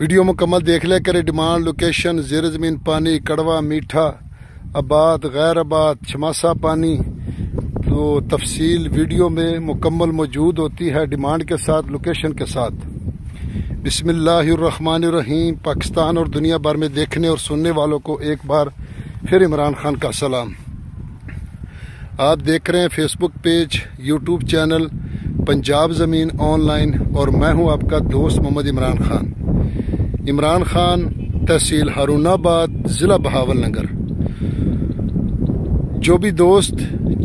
Video मुकम्मल देख ले करें। डिमांड, लोकेशन, ज़ेर ज़मीन पानी, कड़वा, मीठा, आबाद, गैर आबाद, छमासा पानी, तो तफसील वीडियो में मुकम्मल मौजूद होती है, डिमांड के साथ, लोकेशन के साथ। बिस्मिल्लाहिर्रहमानिर्रहीम। पाकिस्तान और दुनिया भर में देखने और सुनने वालों को एक बार फिर इमरान खान का सलाम। आप देख रहे हैं Facebook page, YouTube channel Punjab ज़मीन ऑनलाइन, और मैं हूं आपका दोस्त मोहम्मद इमरान खान। इमरान खान, तहसील हारूनाबाद, ज़िला बहावलनगर। जो भी दोस्त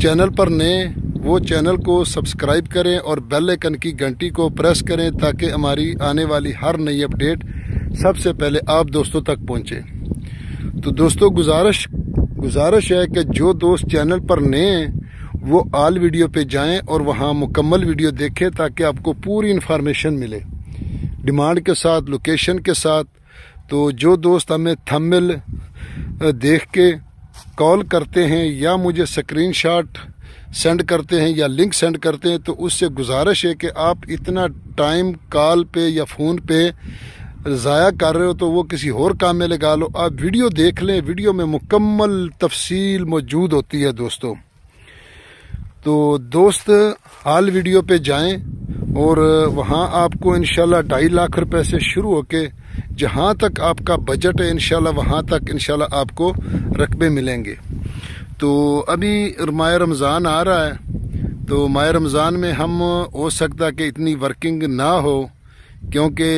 चैनल पर नए, वो चैनल को सब्सक्राइब करें और बेल आइकन की घंटी को प्रेस करें ताकि हमारी आने वाली हर नई अपडेट सबसे पहले आप दोस्तों तक पहुंचे। तो दोस्तों गुजारिश है कि जो दोस्त चैनल पर नए हैं वो ऑल वीडियो पे जाएं और वहां मुकम्मल वीडियो देखें ताकि आपको पूरी इन्फॉर्मेशन मिले, डिमांड के साथ, लोकेशन के साथ। तो जो दोस्त हमें थंबनेल देख के कॉल करते हैं या मुझे स्क्रीनशॉट सेंड करते हैं या लिंक सेंड करते हैं, तो उससे गुजारिश है कि आप इतना टाइम कॉल पे या फ़ोन पे ज़ाया कर रहे हो तो वो किसी और काम में लगा लो। आप वीडियो देख लें, वीडियो में मुकम्मल तफसील मौजूद होती है दोस्तों। तो दोस्त हाल वीडियो पे जाएं और वहाँ आपको इंशाल्लाह 2.5 लाख रुपए से शुरू होके जहाँ तक आपका बजट है इंशाल्लाह वहाँ तक इंशाल्लाह आपको रकबे मिलेंगे। तो अभी माह रमज़ान आ रहा है, तो माह रमज़ान में हम हो सकता कि इतनी वर्किंग ना हो, क्योंकि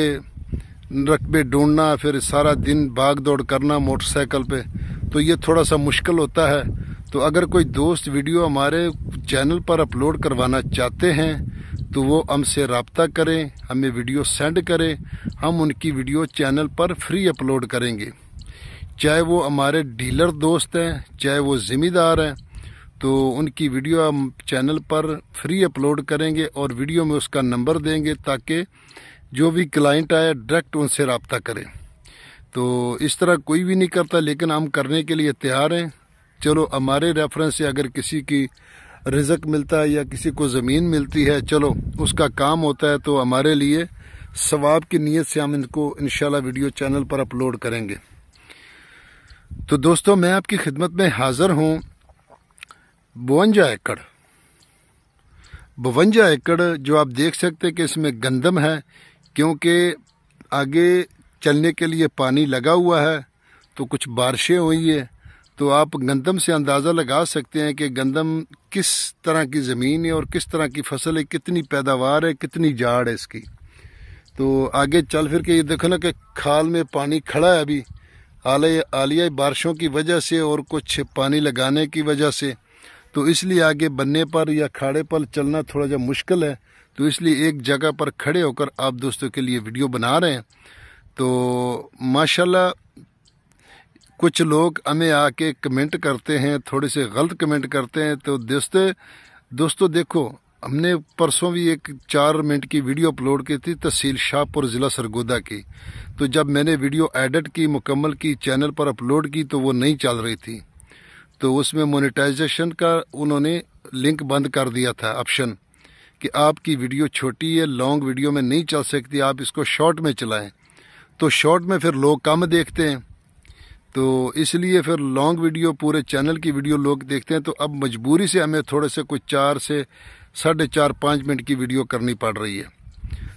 रकबे ढूंढना, फिर सारा दिन भाग दौड़ करना मोटरसाइकिल पे, तो ये थोड़ा सा मुश्किल होता है। तो अगर कोई दोस्त वीडियो हमारे चैनल पर अपलोड करवाना चाहते हैं तो वो हमसे रब्ता करें, हमें वीडियो सेंड करें, हम उनकी वीडियो चैनल पर फ्री अपलोड करेंगे। चाहे वो हमारे डीलर दोस्त हैं, चाहे वो ज़िम्मेदार हैं, तो उनकी वीडियो हम चैनल पर फ्री अपलोड करेंगे और वीडियो में उसका नंबर देंगे ताकि जो भी क्लाइंट आए डायरेक्ट उनसे रब्ता करें। तो इस तरह कोई भी नहीं करता, लेकिन हम करने के लिए तैयार हैं। चलो, हमारे रेफरेंस से अगर किसी की रिज़्क मिलता है या किसी को ज़मीन मिलती है, चलो उसका काम होता है, तो हमारे लिए सवाब की नीयत से हम इनको इंशाल्लाह वीडियो चैनल पर अपलोड करेंगे। तो दोस्तों मैं आपकी खिदमत में हाज़िर हूँ। 52 एकड़ जो आप देख सकते हैं कि इसमें गंदम है, क्योंकि आगे चलने के लिए पानी लगा हुआ है, तो कुछ बारिशें हुई है, तो आप गंदम से अंदाज़ा लगा सकते हैं कि गंदम किस तरह की ज़मीन है और किस तरह की फसल है, कितनी पैदावार है, कितनी जाड़ है इसकी। तो आगे चल फिर के ये देखो ना कि खाल में पानी खड़ा है अभी, हालिया बारिशों की वजह से और कुछ पानी लगाने की वजह से, तो इसलिए आगे बनने पर या खाड़े पर चलना थोड़ा सा मुश्किल है। तो इसलिए एक जगह पर खड़े होकर आप दोस्तों के लिए वीडियो बना रहे हैं। तो माशाल्लाह कुछ लोग हमें आके कमेंट करते हैं, थोड़े से गलत कमेंट करते हैं। तो दोस्तों देखो, हमने परसों भी एक 4 मिनट की वीडियो अपलोड की थी तहसील शाहपुर, ज़िला सरगोदा की। तो जब मैंने वीडियो एडिट की, मुकम्मल की, चैनल पर अपलोड की, तो वो नहीं चल रही थी। तो उसमें मोनेटाइजेशन का उन्होंने लिंक बंद कर दिया था ऑप्शन, कि आपकी वीडियो छोटी है, लॉन्ग वीडियो में नहीं चल सकती, आप इसको शॉर्ट में चलाएं। तो शॉर्ट में फिर लोग कम देखते हैं, तो इसलिए फिर लॉन्ग वीडियो, पूरे चैनल की वीडियो लोग देखते हैं। तो अब मजबूरी से हमें थोड़े से कुछ 4 से 4.5-5 मिनट की वीडियो करनी पड़ रही है।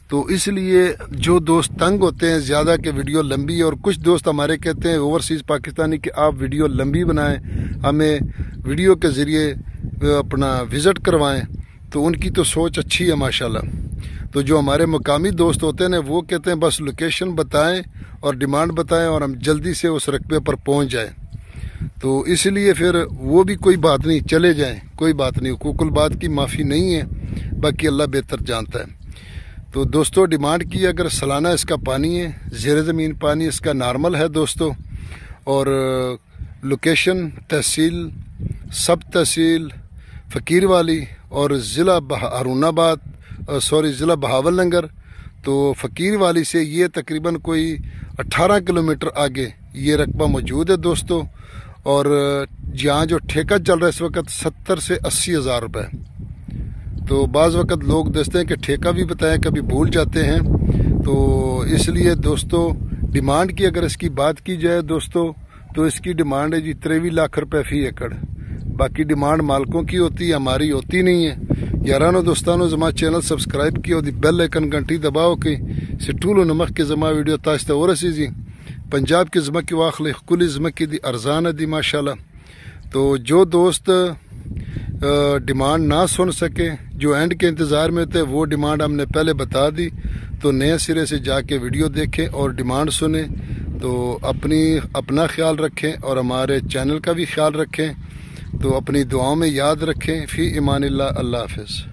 तो इसलिए जो दोस्त तंग होते हैं ज़्यादा कि वीडियो लंबी है, और कुछ दोस्त हमारे कहते हैं ओवरसीज़ पाकिस्तानी कि आप वीडियो लंबी बनाएं, हमें वीडियो के ज़रिए अपना विज़िट करवाएं, तो उनकी तो सोच अच्छी है माशाल्लाह। तो जो हमारे मुकामी दोस्त होते हैं ना, वो कहते हैं बस लोकेशन बताएं और डिमांड बताएं और हम जल्दी से उस रकबे पर पहुंच जाएं। तो इसलिए फिर वो भी कोई बात नहीं, चले जाएं, कोई बात नहीं, हुकूकुल बात की माफ़ी नहीं है, बाकी अल्लाह बेहतर जानता है। तो दोस्तों डिमांड की, अगर सालाना इसका पानी है, ज़ेर ज़मीन पानी इसका नॉर्मल है दोस्तों, और लोकेशन तहसील, सब तहसील फ़कीर वाली और ज़िला हारूनाबाद, ज़िला बहावलनगर। तो फ़कीर वाली से ये तकरीबन कोई 18 किलोमीटर आगे ये रकबा मौजूद है दोस्तों। और यहाँ जो ठेका चल रहा है इस वक्त 70 से 80 हज़ार रुपये। तो बाज़ वक़्त लोग दसते हैं कि ठेका भी बताएं, कभी भूल जाते हैं। तो इसलिए दोस्तों ڈیمانڈ کی اگر اس کی بات کی جائے دوستو تو اس کی ڈیمانڈ ہے جی 23 لاکھ روپے فی ایکڑ. باقی ڈیمانڈ مالکوں کی ہوتی ہے, ہماری ہوتی نہیں ہے. یارانو دوستانو زما چینل سبسکرائب کیو دی بیل آئکن گھنٹی دباؤ کہ سٹولو نمک کے زما ویڈیو تاشتا ہو رسی جی. پنجاب کی زما کی واخلے کلی زما کی دی ارزان دی ماشاءاللہ. تو جو دوست ڈیمانڈ نہ سن سکے, جو اینڈ کے انتظار میں تھے, وہ ڈیمانڈ ہم نے پہلے بتا دی. تو نئے سرے سے جا کے ویڈیو دیکھیں اور ڈیمانڈ سنیں. تو اپنا خیال رکھیں اور ہمارے چینل کا بھی خیال رکھیں. تو اپنی دعاؤں میں یاد رکھیں. فی امان اللہ. اللہ حافظ.